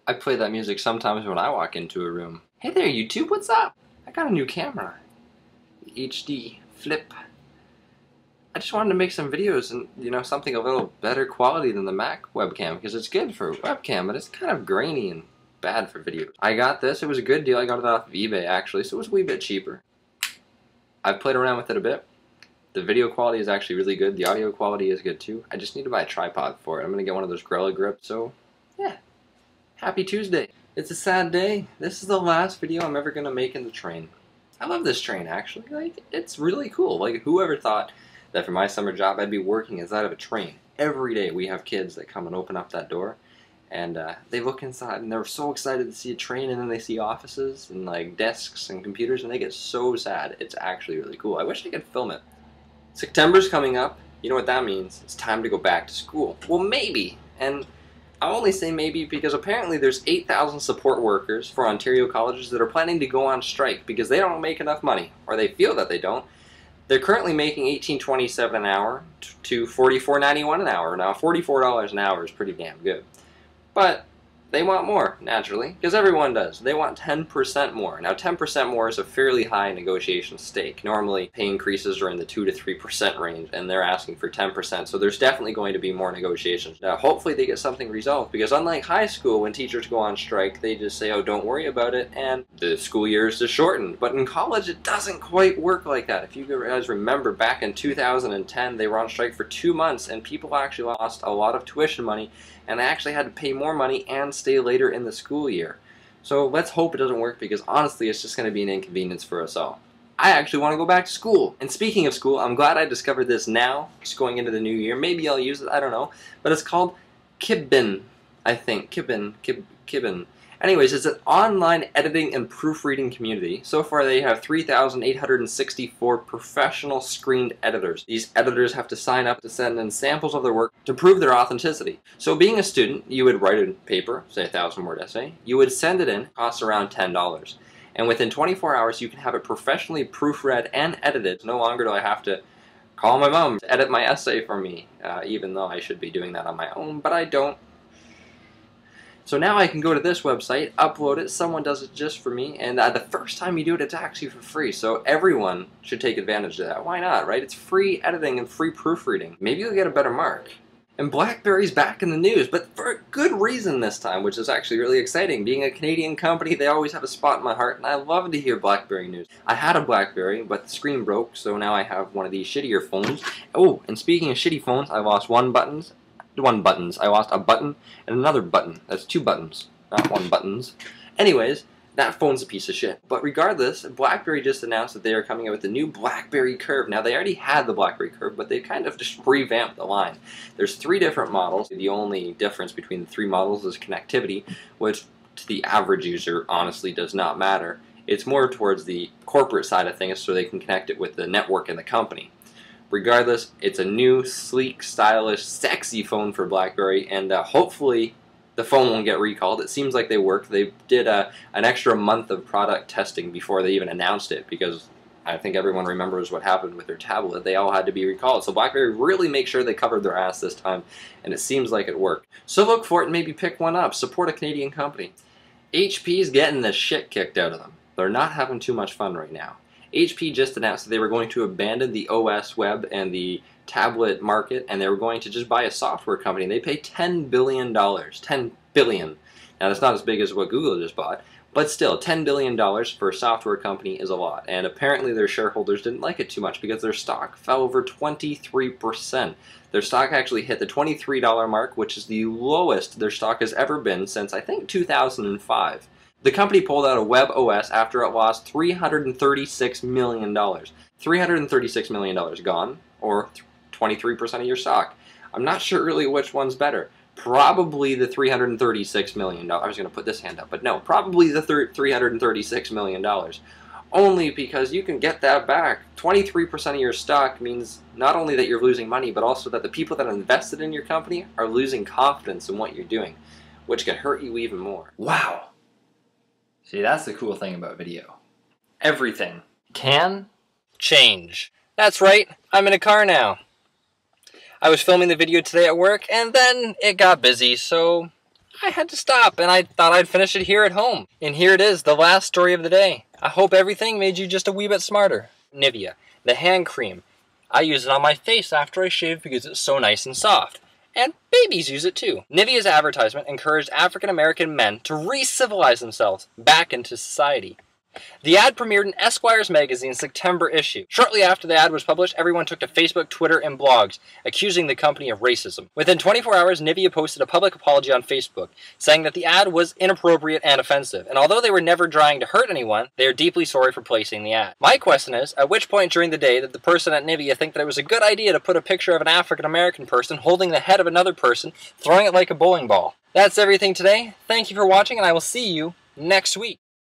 I play that music sometimes when I walk into a room. Hey there, YouTube, what's up? I got a new camera. The HD Flip. I just wanted to make some videos and, you know, something a little better quality than the Mac webcam, because it's good for webcam, but it's kind of grainy and bad for video. I got this, it was a good deal. I got it off of eBay actually, so it was a wee bit cheaper. I've played around with it a bit. The video quality is actually really good. The audio quality is good too. I just need to buy a tripod for it. I'm gonna get one of those Gorilla Grips, so yeah. Happy Tuesday. It's a sad day. This is the last video I'm ever gonna make in the train. I love this train actually. Like, it's really cool. Like, whoever thought that for my summer job I'd be working inside of a train. Every day we have kids that come and open up that door and they look inside and they're so excited to see a train, and then they see offices and like desks and computers and they get so sad. It's actually really cool. I wish I could film it. September's coming up. You know what that means. It's time to go back to school. Well, maybe. And I only say maybe because apparently there's 8,000 support workers for Ontario colleges that are planning to go on strike because they don't make enough money, or they feel that they don't. They're currently making $18.27 an hour to $44.91 an hour. Now, $44 an hour is pretty damn good. But they want more, naturally, because everyone does. They want 10% more. Now, 10% more is a fairly high negotiation stake. Normally, pay increases are in the 2 to 3% range, and they're asking for 10%, so there's definitely going to be more negotiations. Now, hopefully they get something resolved, because unlike high school, when teachers go on strike, they just say, oh, don't worry about it, and the school year is just shortened. But in college, it doesn't quite work like that. If you guys remember, back in 2010, they were on strike for 2 months, and people actually lost a lot of tuition money, and they actually had to pay more money and stay later in the school year. So let's hope it doesn't work, because honestly it's just going to be an inconvenience for us all. I actually want to go back to school. And speaking of school, I'm glad I discovered this now, just going into the new year. Maybe I'll use it, I don't know. But it's called Kibbin, I think. Kibbin. Anyways, it's an online editing and proofreading community. So far they have 3,864 professional screened editors. These editors have to sign up to send in samples of their work to prove their authenticity. So being a student, you would write a paper, say a 1,000-word essay, you would send it in, costs around $10. And within 24 hours you can have it professionally proofread and edited. No longer do I have to call my mom to edit my essay for me, even though I should be doing that on my own, but I don't. So now I can go to this website, upload it, someone does it just for me, and the first time you do it, it's actually for free. So everyone should take advantage of that. Why not, right? It's free editing and free proofreading. Maybe you'll get a better mark. And Blackberry's back in the news, but for a good reason this time, which is actually really exciting. Being a Canadian company, they always have a spot in my heart, and I love to hear Blackberry news. I had a Blackberry, but the screen broke, so now I have one of these shittier phones. Oh, and speaking of shitty phones, I lost I lost a button and another button. That's 2 buttons, not 1 buttons. Anyways, that phone's a piece of shit. But regardless, BlackBerry just announced that they are coming out with the new Blackberry Curve. Now, they already had the Blackberry Curve, but they kind of just revamped the line. There's 3 different models. The only difference between the 3 models is connectivity, which to the average user honestly does not matter. It's more towards the corporate side of things, so they can connect it with the network and the company. Regardless, it's a new, sleek, stylish, sexy phone for BlackBerry, and hopefully the phone won't get recalled. It seems like they work. They did an extra month of product testing before they even announced it, because I think everyone remembers what happened with their tablet. They all had to be recalled. So BlackBerry really made sure they covered their ass this time, and it seems like it worked. So look for it and maybe pick one up. Support a Canadian company. HP's getting the shit kicked out of them. They're not having too much fun right now. HP just announced that they were going to abandon the OS web and the tablet market, and they were going to just buy a software company. They pay $10 billion. $10 billion. Now, that's not as big as what Google just bought, but still, $10 billion for a software company is a lot. And apparently their shareholders didn't like it too much because their stock fell over 23%. Their stock actually hit the $23 mark, which is the lowest their stock has ever been since, I think, 2005. The company pulled out of Web OS after it lost $336 million. $336 million gone, or 23% of your stock. I'm not sure really which one's better. Probably the $336 million. I was going to put this hand up, but no, probably the $336 million. Only because you can get that back. 23% of your stock means not only that you're losing money, but also that the people that invested in your company are losing confidence in what you're doing, which can hurt you even more. Wow. See, that's the cool thing about video. Everything can change. That's right, I'm in a car now. I was filming the video today at work, and then it got busy, so I had to stop, and I thought I'd finish it here at home. And here it is, the last story of the day. I hope everything made you just a wee bit smarter. Nivea, the hand cream. I use it on my face after I shave because it's so nice and soft. And babies use it too. Nivea's advertisement encouraged African American men to re-civilize themselves back into society. The ad premiered in Esquire's magazine's September issue. Shortly after the ad was published, everyone took to Facebook, Twitter, and blogs, accusing the company of racism. Within 24 hours, Nivea posted a public apology on Facebook, saying that the ad was inappropriate and offensive, and although they were never trying to hurt anyone, they are deeply sorry for placing the ad. My question is, at which point during the day did the person at Nivea think that it was a good idea to put a picture of an African American person holding the head of another person, throwing it like a bowling ball? That's everything today. Thank you for watching, and I will see you next week.